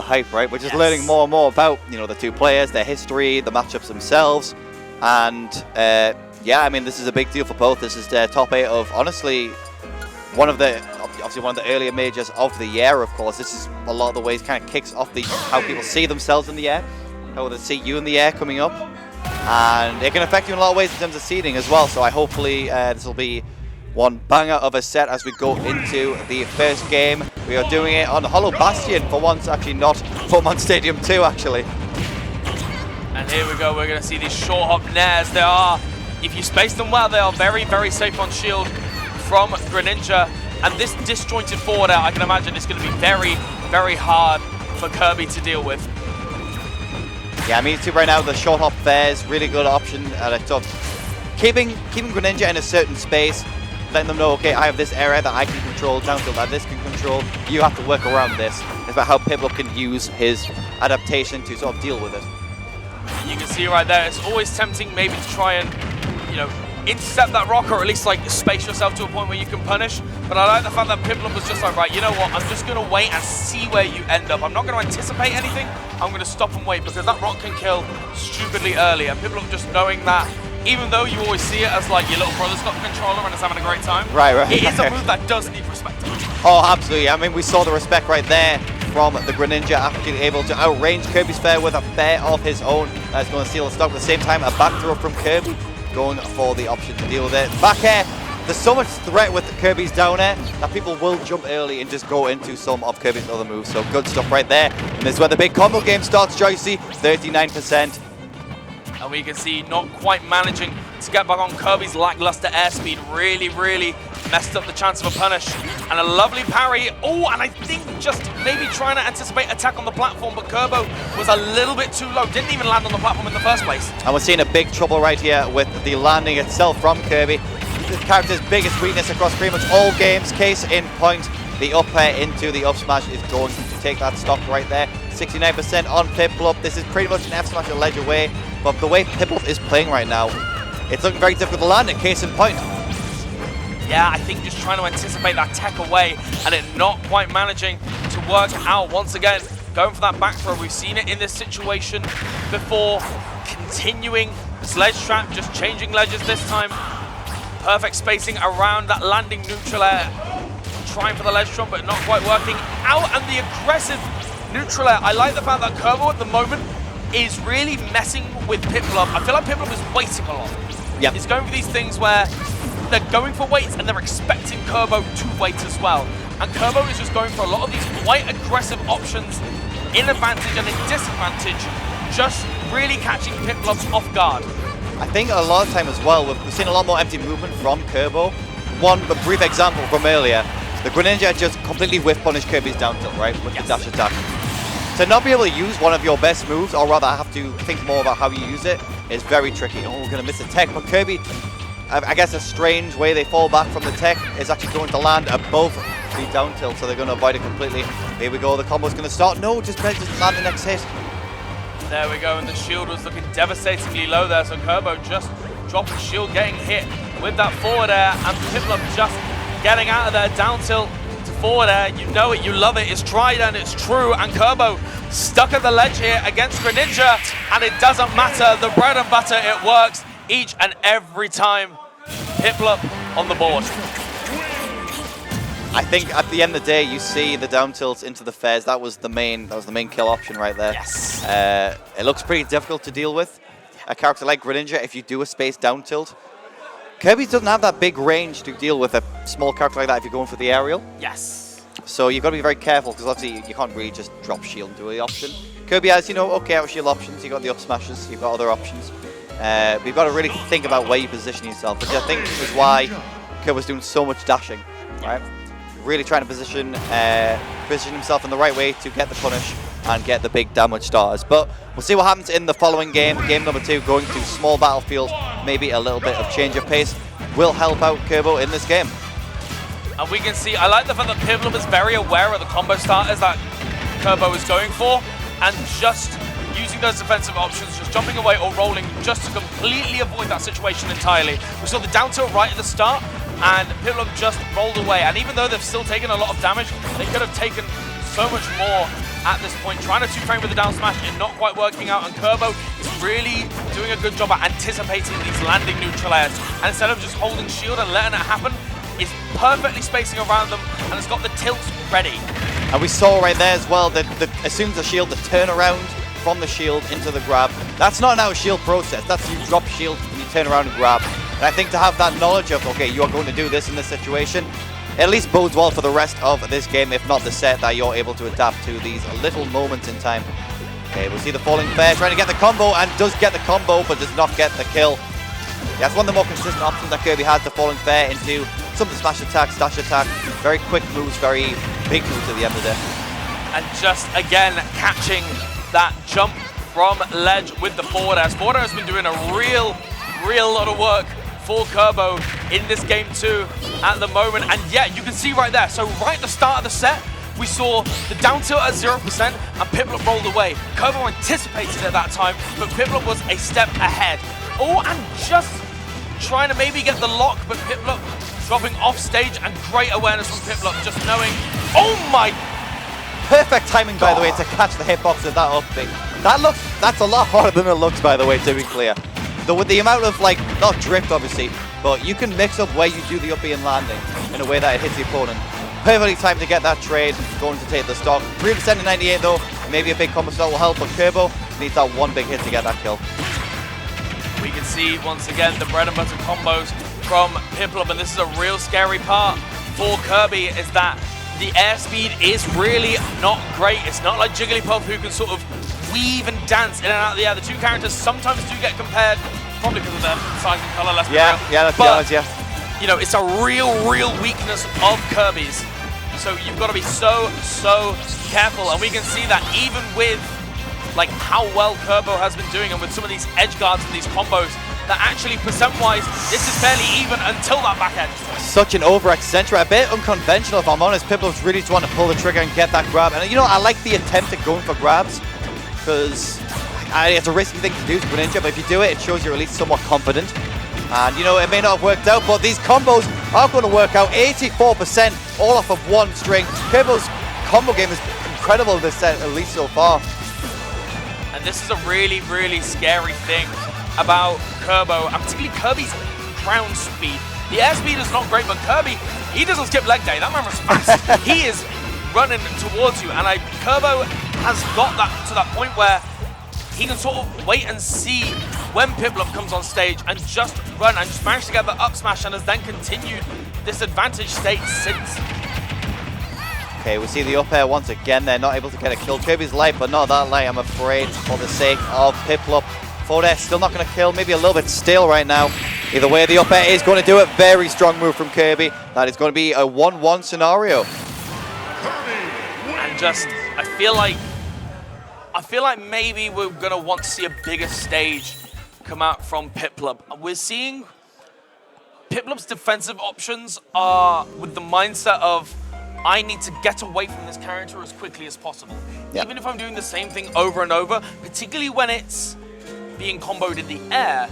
hype, right? We're just learning more and more about, you know, the two players, their history, the matchups themselves, and yeah, I mean, this is a big deal for both. This is their top 8 of, honestly, obviously one of the earlier majors of the year, of course. This is a lot of the ways kind of kicks off how people see themselves in the air, how they see you in the air coming up. And it can affect you in a lot of ways in terms of seeding as well. So hopefully this will be one banger of a set as we go into the first game. We are doing it on Hollow Bastion for once, actually not Pokemon Stadium 2 actually. And here we go, we're going to see these short hop nairs. They are, if you space them well, they are very, very safe on shield from Greninja. And this disjointed forward out, I can imagine it's going to be very, very hard for Kirby to deal with. Yeah, I mean, too, right now the short hop there is really good option. Sort of keeping Greninja in a certain space, letting them know, okay, I have this area that I can control, down to that this can control. You have to work around this. It's about how Piplup can use his adaptation to sort of deal with it. You can see right there, it's always tempting maybe to try and, you know, intercept that rock, or at least like space yourself to a point where you can punish. But I like the fact that Piplup was just like, right, you know what, I'm just going to wait and see where you end up. I'm not going to anticipate anything, I'm going to stop and wait, because that rock can kill stupidly early. And Piplup just knowing that, even though you always see it as like your little brother's got the controller and is having a great time, right. It is a move that does need respect. Oh, absolutely. I mean, we saw the respect right there from the Greninja after being able to outrange Kirby's fair with a fair of his own. That's going to steal the stock at the same time. A back throw from Kirby, going for the option to deal with it. Back air. There's so much threat with Kirby's down air that people will jump early and just go into some of Kirby's other moves. So good stuff right there. And this is where the big combo game starts, Joycey. 39%. And we can see not quite managing to get back on Kirby's lackluster airspeed. Really, really messed up the chance of a punish. And a lovely parry. Oh, and I think just maybe trying to anticipate attack on the platform, but Kirb0 was a little bit too low. Didn't even land on the platform in the first place. And we're seeing a big trouble right here with the landing itself from Kirby. The character's biggest weakness across pretty much all games. Case in point, the up air into the up smash is going to take that stock right there. 69% on Piplup. This is pretty much an F smash a ledge away, but the way Piplup is playing right now, it's looking very difficult to land it. Case in point. Yeah, I think just trying to anticipate that tech away and it not quite managing to work out. Once again, going for that back throw. We've seen it in this situation before. Continuing this ledge trap, just changing ledges this time. Perfect spacing around that landing neutral air. Trying for the ledge trap, but not quite working out. And the aggressive neutral air. I like the fact that Kirb0 at the moment is really messing with Piplup. I feel like Piplup is waiting a lot. Yep. He's going for these things where they're going for weights and they're expecting Kirb0 to wait as well. And Kirb0 is just going for a lot of these quite aggressive options in advantage and in disadvantage, just really catching Piplup off guard. I think a lot of time as well, we've seen a lot more empty movement from Kirb0. The brief example from earlier, the Greninja just completely whiff punished Kirby's down tilt, right, with the dash attack. To not be able to use one of your best moves, or rather have to think more about how you use it, is very tricky. Oh, we're going to miss the tech, but Kirby, I guess a strange way they fall back from the tech is actually going to land above the down tilt, so they're going to avoid it completely. Here we go, the combo's going to start. No, just land the next hit. There we go, and the shield was looking devastatingly low there, so Kirb0 just dropping shield, getting hit with that forward air, and Piplup just getting out of there, down tilt to forward air. You know it, you love it, it's tried and it's true, and Kirb0 stuck at the ledge here against Greninja, and it doesn't matter, the bread and butter, it works each and every time. Piplup on the board. I think at the end of the day, you see the down tilts into the fairs. That was the main kill option right there. Yes. It looks pretty difficult to deal with. A character like Greninja, if you do a space down tilt, Kirby doesn't have that big range to deal with a small character like that if you're going for the aerial. Yes. So you've got to be very careful, because obviously you can't really just drop shield into the option. Kirby has, you know, okay, out shield options. You've got the up smashes, you've got other options. But you've got to really think about where you position yourself, which I think is why Kirby's doing so much dashing, right? Really trying to position himself in the right way to get the punish and get the big damage starters. But we'll see what happens in the following game. Game number 2, going to small battlefield. Maybe a little bit of change of pace will help out Kirb0 in this game. And we can see, I like the fact that Piplup is very aware of the combo starters that Kirb0 is going for, and just using those defensive options, just jumping away or rolling, just to completely avoid that situation entirely. We saw the down tilt right at the start, and Piplup just rolled away. And even though they've still taken a lot of damage, they could have taken so much more at this point, trying to two-frame with the down smash and not quite working out, and Kirb0 is really doing a good job at anticipating these landing neutral airs, and instead of just holding shield and letting it happen, is perfectly spacing around them and has got the tilts ready. And we saw right there as well that as soon as the shield, the turnaround from the shield into the grab, that's not an out shield process, that's you drop shield and you turn around and grab. And I think to have that knowledge of, okay, you are going to do this in this situation, at least bodes well for the rest of this game, if not the set, that you're able to adapt to these little moments in time. Okay, we'll see the falling fair trying to get the combo, and does get the combo, but does not get the kill. Yeah, it's one of the more consistent options that Kirby has, the falling fair into some of the smash attacks, dash attack, very quick moves, very big moves at the end of the day. And just, again, catching that jump from ledge with the forward air. Forward air has been doing a real lot of work for Kirb0 in this game too at the moment. And yeah, you can see right there. So right at the start of the set, we saw the down tilt at 0% and Piplup rolled away. Kirb0 anticipated at that time, but Piplup was a step ahead. Oh, and just trying to maybe get the lock, but Piplup dropping off stage, and great awareness from Piplup, just knowing, oh my! Perfect timing, by the way, to catch the hitbox of that up B. That's a lot harder than it looks, by the way, to be clear. Though with the amount of, like, not drift, obviously, but you can mix up where you do the up B and landing in a way that it hits the opponent. Perfectly timed to get that trade, going to take the stock. 3% in 98 though, maybe a big combo start will help, but Kirb0 needs that one big hit to get that kill. We can see, once again, the bread and butter combos from Piplup, and this is a real scary part for Kirby, is that the airspeed is really not great. It's not like Jigglypuff, who can sort of weave and dance in and out of the air. The two characters sometimes do get compared, probably because of their size and color, let's be real. Yeah, let's be honest, yeah. You know, it's a real weakness of Kirby's. So you've got to be so careful, and we can see that even with like how well Kirb0 has been doing, and with some of these edge guards and these combos, that actually percent-wise, this is fairly even until that back end. Such an over-eccentric, a bit unconventional if I'm honest. Piplup's really just want to pull the trigger and get that grab. And you know, I like the attempt at going for grabs, because it's a risky thing to do to Greninja, but if you do it, it shows you're at least somewhat confident. And you know, it may not have worked out, but these combos are going to work out. 84% all off of one string. Kirb0's combo game is incredible this set, at least so far. And this is a really scary thing about Kirb0, and particularly Kirby's ground speed. The airspeed is not great, but Kirby, he doesn't skip leg day. That man runs fast. He is running towards you, and Kirb0 has got that to that point where he can sort of wait and see when Piplup comes on stage and just run, and just manage to get the up smash, and has then continued this advantage state since. Okay, we see the up air once again. They're not able to get a kill. Kirby's light, but not that light, I'm afraid, for the sake of Piplup. Forward air still not going to kill, maybe a little bit stale right now. Either way, the up air is going to do it. Very strong move from Kirby. That is going to be a 1-1 scenario. And just, I feel like maybe we're going to want to see a bigger stage come out from Piplup. We're seeing Piplup's defensive options are with the mindset of, I need to get away from this character as quickly as possible. Yep. Even if I'm doing the same thing over and over, particularly when it's being comboed in the air,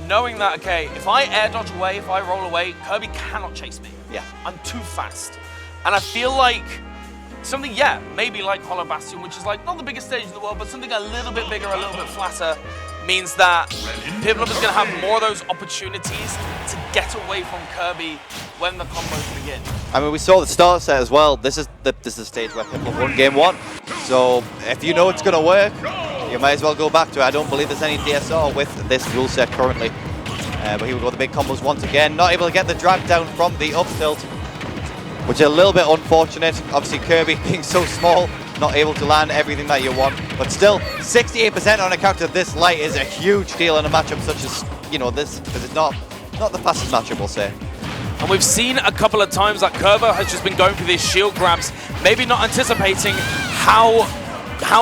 knowing that, okay, if I air dodge away, if I roll away, Kirby cannot chase me. Yeah. I'm too fast. And I feel like something, yeah, maybe like Hollow Bastion, which is like not the biggest stage in the world, but something a little bit bigger, a little bit flatter, means that Piplup is going to have more of those opportunities to get away from Kirby when the combos begin. I mean, we saw the start set as well. This is the stage where Piplup won game 1. So if you know it's going to work, you might as well go back to it. I don't believe there's any DSR with this rule set currently. But here we go, the big combos once again. Not able to get the drag down from the up tilt, which is a little bit unfortunate. Obviously, Kirby being so small, not able to land everything that you want. But still, 68% on account of this light is a huge deal in a matchup such as, you know, this, because it's not the fastest matchup, we'll say. And we've seen a couple of times that Kirb0 has just been going for these shield grabs, maybe not anticipating how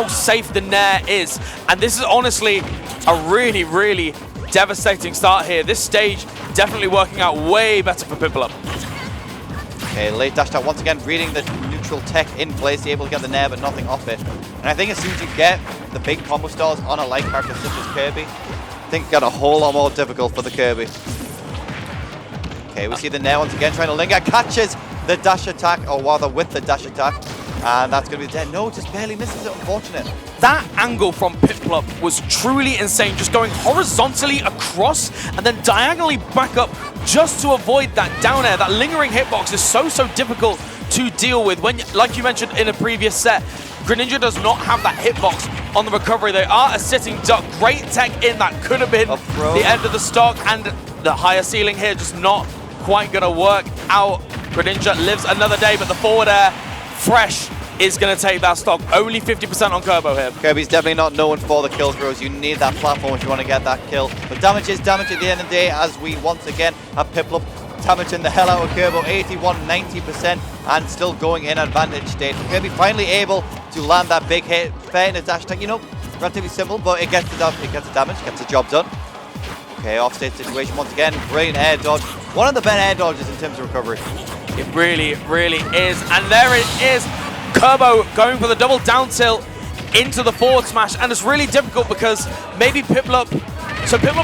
safe the Nair is. And this is honestly a really devastating start here. This stage definitely working out way better for Piplup. Okay, late dash attack once again, reading the neutral tech in place, able to get the Nair but nothing off it. And I think as soon as you get the big combo stars on a light character such as Kirby, I think it got a whole lot more difficult for the Kirby. Okay, we see the Nair once again trying to linger, catches the dash attack, or rather with the dash attack, And that's going to be dead. No, just barely misses it, unfortunate. That angle from Piplup was truly insane, just going horizontally across and then diagonally back up just to avoid that down air. That lingering hitbox is so difficult to deal with. When, like you mentioned in a previous set, Greninja does not have that hitbox on the recovery. They are a sitting duck. Great tech in that could have been the end of the stock, and the higher ceiling here just not quite going to work out. Greninja lives another day, but the forward air, fresh, is going to take that stock. Only 50% on Kirb0 here. Kirby's definitely not known for the kill throws. You need that platform if you want to get that kill. But damage is damage at the end of the day, as we once again have Piplup damaging the hell out of Kirb0, 81-90%, and still going in advantage state. Kirby finally able to land that big hit, fair in a dash attack. You know, relatively simple, but it gets the damage, gets the job done. Okay, off-stage situation once again. Brilliant air dodge. One of the better air dodges in terms of recovery. It really is. And there it is. Kirb0 going for the double down tilt into the forward smash, and it's really difficult because maybe Piplup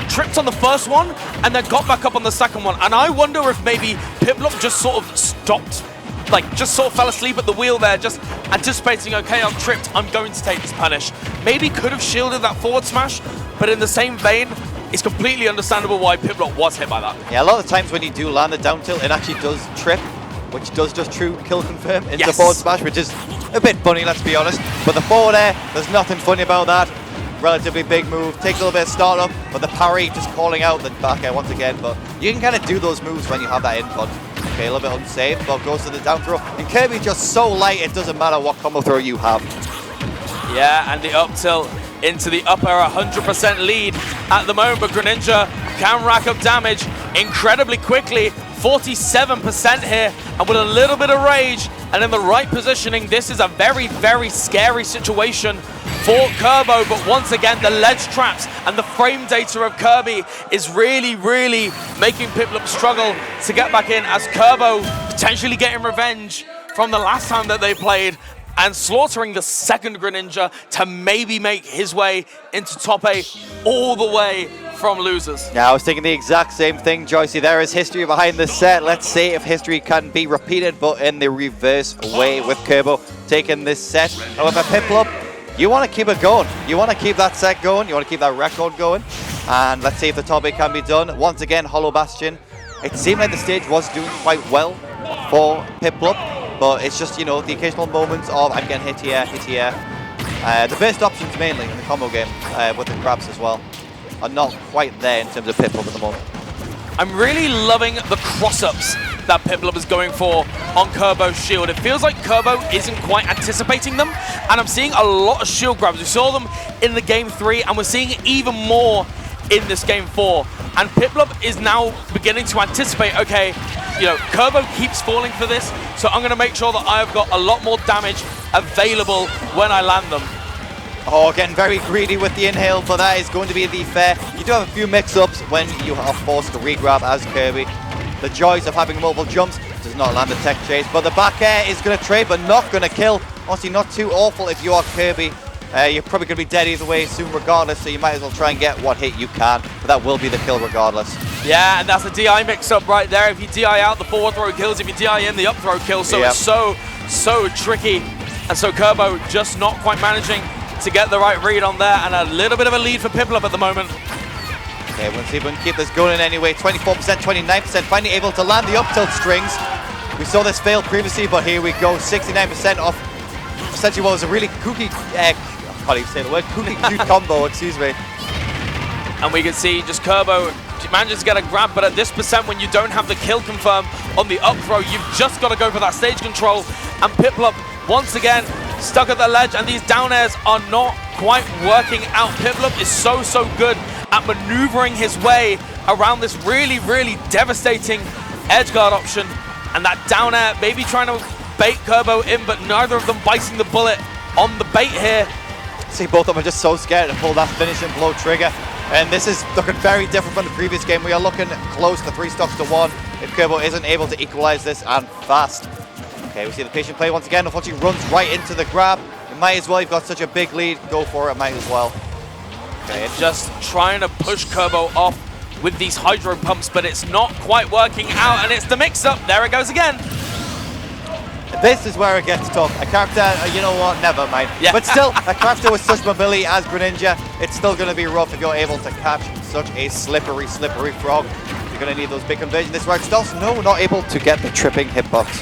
tripped on the first one and then got back up on the second one, and I wonder if maybe Piplup just sort of stopped, like just sort of fell asleep at the wheel there, just anticipating, okay, I'm tripped, I'm going to take this punish. Maybe could have shielded that forward smash, but in the same vein, it's completely understandable why Piplup was hit by that. Yeah, a lot of the times when you do land the down tilt, it actually does trip, which does just true kill confirm into the forward smash, which is a bit funny, let's be honest. But the forward air, there's nothing funny about that. Relatively big move, takes a little bit of startup, but the parry just calling out the back air once again. But you can kind of do those moves when you have that input. Okay, a little bit unsafe, but goes to the down throw. And Kirby's just so light, it doesn't matter what combo throw you have. Yeah, and the up tilt into the upper 100% lead at the moment, but Greninja can rack up damage incredibly quickly. 47% here, and with a little bit of rage and in the right positioning, this is a very scary situation for Kirb0, but once again, the ledge traps and the frame data of Kirby is really making Piplup struggle to get back in, as Kirb0 potentially getting revenge from the last time that they played and slaughtering the second Greninja to maybe make his way into top 8 all the way from losers. Yeah, I was thinking the exact same thing, Joycey. There is history behind this set. Let's see if history can be repeated, but in the reverse way, with Kirb0 taking this set. However, Piplup, you want to keep it going. You want to keep that set going. You want to keep that record going. And let's see if the top 8 can be done. Once again, Hollow Bastion. It seemed like the stage was doing quite well for Piplup, but it's just, you know, the occasional moments of I'm getting hit here. The best options mainly in the combo game, with the grabs as well, are not quite there in terms of Piplup at the moment. I'm really loving the cross-ups that Piplup is going for on Kirb0's shield. It feels like Kirb0 isn't quite anticipating them, and I'm seeing a lot of shield grabs. We saw them in the game 3, and we're seeing even more in this game 4. And Piplup is now beginning to anticipate, okay, you know, Kirb0 keeps falling for this, so I'm going to make sure that I've got a lot more damage available when I land them. Oh, getting very greedy with the inhale, but that is going to be the fair. You do have a few mix-ups when you are forced to re-grab as Kirby. The joys of having multiple jumps does not land a tech chase, but the back air is going to trade, but not going to kill. Honestly, not too awful if you are Kirby. You're probably going to be dead either way soon regardless, so you might as well try and get what hit you can, but that will be the kill regardless. Yeah, and that's a DI mix-up right there. If you DI out, the forward throw kills. If you DI in, the up throw kills. So it's so tricky. And so Kirb0 just not quite managing to get the right read on there, and a little bit of a lead for Piplup at the moment. Okay, we'll see if we can keep this going in anyway. 24%, 29%, finally able to land the up tilt strings. We saw this fail previously, but here we go. 69% off essentially what was a really kooky, I can't even say the word, kooky cute combo, excuse me. And we can see just Kirb0 manages to get a grab, but at this percent, when you don't have the kill confirm on the up throw, you've just got to go for that stage control. And Piplup, once again, stuck at the ledge, and these down airs are not quite working out. Piplup is so good at maneuvering his way around this really devastating edge guard option. And that down air, maybe trying to bait Kirb0 in, but neither of them biting the bullet on the bait here. See, both of them are just so scared to pull that finishing blow trigger. And this is looking very different from the previous game. We are looking close to 3 stocks to 1 if Kirb0 isn't able to equalize this, and fast. Okay, we see the patient play once again. Unfortunately, runs right into the grab. You might as well, you've got such a big lead, go for it, might as well. Okay, and just trying to push Kirb0 off with these hydro pumps, but it's not quite working out, and it's the mix-up. There it goes again. This is where it gets tough. A character, you know what, never mind. Yeah. But still, a character with such mobility as Greninja, it's still going to be rough if you're able to catch such a slippery frog. You're going to need those big conversions. This route starts, no, not able to get the tripping hitbox.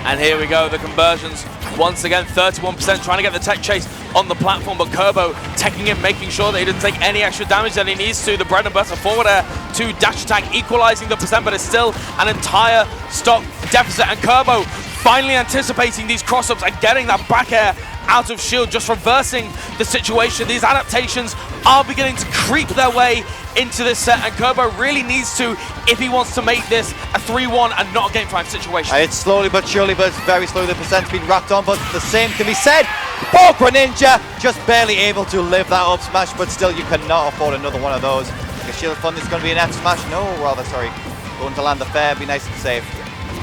And here we go, the conversions. Once again, 31% trying to get the tech chase on the platform, but Kirb0 teching in, making sure that he doesn't take any extra damage than he needs to. The bread and butter forward air to dash attack, equalizing the percent, but it's still an entire stock deficit. And Kirb0 finally anticipating these cross-ups and getting that back air out of shield, just reversing the situation. These adaptations are beginning to creep their way into this set, and Kirb0 really needs to, if he wants to make this a 3-1 and not a Game 5 situation. It's slowly but surely, but it's very slowly the percent's been racked on, but the same can be said for Greninja, just barely able to live that up smash, but still you cannot afford another one of those. The shield fund is going to be an F smash, going to land the fair, be nice and safe.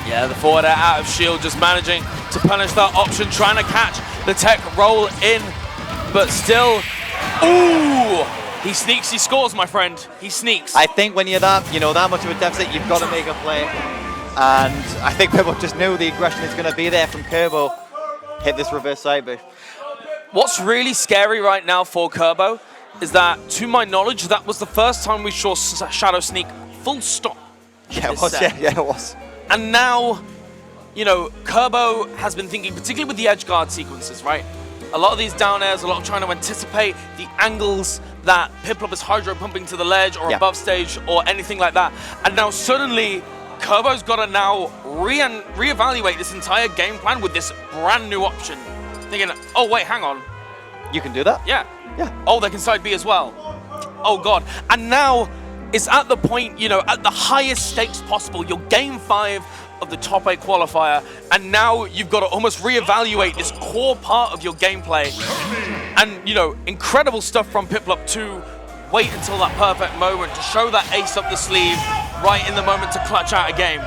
Yeah, the forward air out of shield, just managing to punish that option, trying to catch the tech roll in, but still, ooh! He sneaks, he scores, my friend. He sneaks. I think when you're that much of a deficit, you've got to make a play. And I think people just knew the aggression is going to be there from Kirb0. Hit this reverse side B. What's really scary right now for Kirb0 is that, to my knowledge, that was the first time we saw Shadow Sneak full stop. Yeah, it was. Yeah, it was. And now, you know, Kirb0 has been thinking, particularly with the edge guard sequences, right? A lot of these down airs, a lot of trying to anticipate the angles that Piplup is hydro pumping to the ledge or above stage or anything like that. And now suddenly, Kirb0's got to now reevaluate this entire game plan with this brand new option. Thinking, oh wait, hang on. You can do that? Yeah. Yeah. Oh, they can side B as well. Oh God. And now it's at the point, you know, at the highest stakes possible. You're Game 5 of the top 8 qualifier, and now you've got to almost reevaluate this core part of your gameplay. And, you know, incredible stuff from Piplup to wait until that perfect moment to show that ace up the sleeve right in the moment to clutch out a game.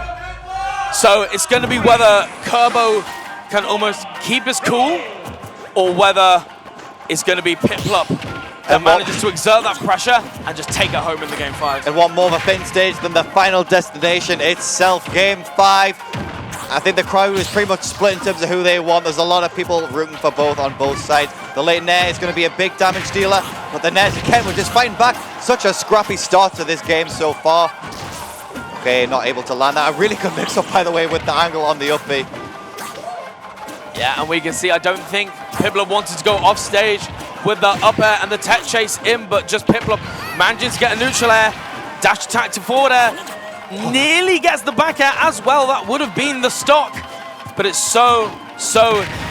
So it's going to be whether Kirb0 can almost keep his cool, or whether it's going to be Piplup that manages to exert that pressure and just take it home in the Game 5. And what more of a fin stage than the final destination itself, Game 5. I think the crowd is pretty much split in terms of who they want. There's a lot of people rooting for both on both sides. The late Nair is going to be a big damage dealer, but the Nairs again were just fighting back. Such a scrappy start to this game so far. Okay, not able to land that. A really good mix-up, by the way, with the angle on the up B. Yeah, and we can see, I don't think Piplup wanted to go off stage with the up air and the tech chase in, but just Piplup manages to get a neutral air, dash attack to forward air, nearly gets the back air as well. That would have been the stock, but it's so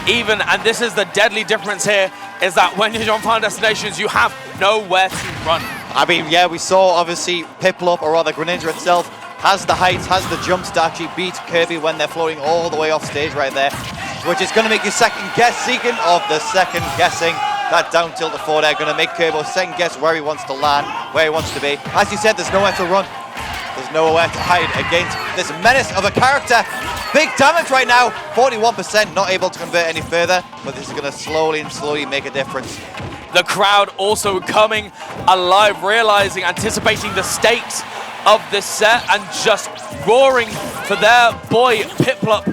even, and this is the deadly difference here, is that when you're on final destinations, you have nowhere to run. I mean, yeah, we saw obviously Piplup, or rather Greninja itself, has the heights, has the jumps to actually beat Kirby when they're floating all the way off stage right there, which is going to make you second guess. Speaking of the second guessing, that down tilt to forward air going to make Kirby second guess where he wants to land, where he wants to be. As you said, there's nowhere to run. There's nowhere to hide against this menace of a character. Big damage right now, 41%, not able to convert any further, but this is going to slowly make a difference. The crowd also coming alive, realizing, anticipating the stakes of this set and just roaring for their boy Piplup.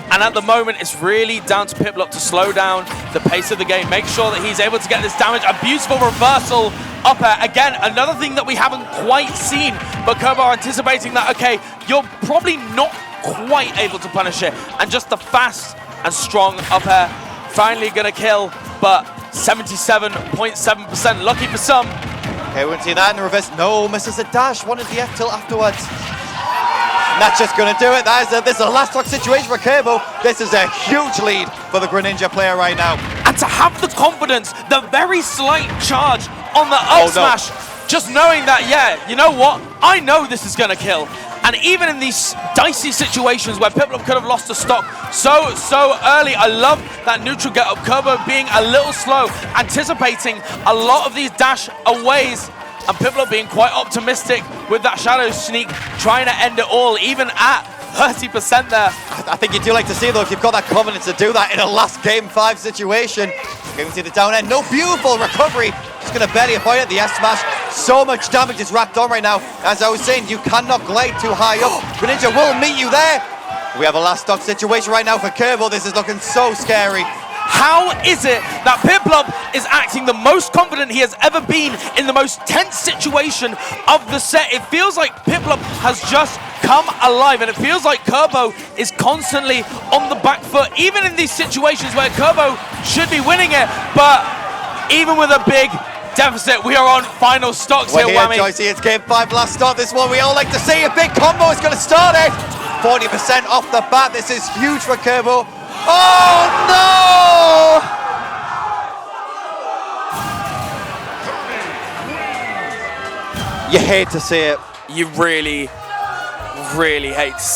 And at the moment, it's really down to Piplup to slow down the pace of the game, make sure that he's able to get this damage. A beautiful reversal up air. Again, another thing that we haven't quite seen, but Kirby anticipating that, okay, you're probably not quite able to punish it. And just the fast and strong up air finally gonna kill, but 77.7%, lucky for some. Okay, we won't see that in the reverse. No, misses the dash, wanted the F tilt afterwards. And that's just going to do it. This is a last stock situation for Kirb0. This is a huge lead for the Greninja player right now. And to have the confidence, the very slight charge on the up smash, just knowing that, yeah, you know what? I know this is going to kill. And even in these dicey situations where Piplup could have lost the stock so early, I love that neutral get up. Kirb0 being a little slow, anticipating a lot of these dash aways, and Piplup being quite optimistic with that shadow sneak, trying to end it all, even at 30% there. I think you do like to see, though, if you've got that confidence to do that in a last Game 5 situation. Okay, we see the down end. No, beautiful recovery. Just going to barely avoid it. The S smash. So much damage is racked on right now. As I was saying, you cannot glide too high up. Greninja will meet you there. We have a last stock situation right now for Kirb0. This is looking so scary. How is it that Piplup is acting the most confident he has ever been in the most tense situation of the set? It feels like Piplup has just come alive, and it feels like Kirb0 is constantly on the back foot, even in these situations where Kirb0 should be winning it. But even with a big deficit, we are on final stocks here, Whammy. Joycey, it's game 5, last start. This one we all like to see. A big combo is going to start it. 40% off the bat. This is huge for Kirb0. Oh no! You hate to see it. You really, really hate to see it.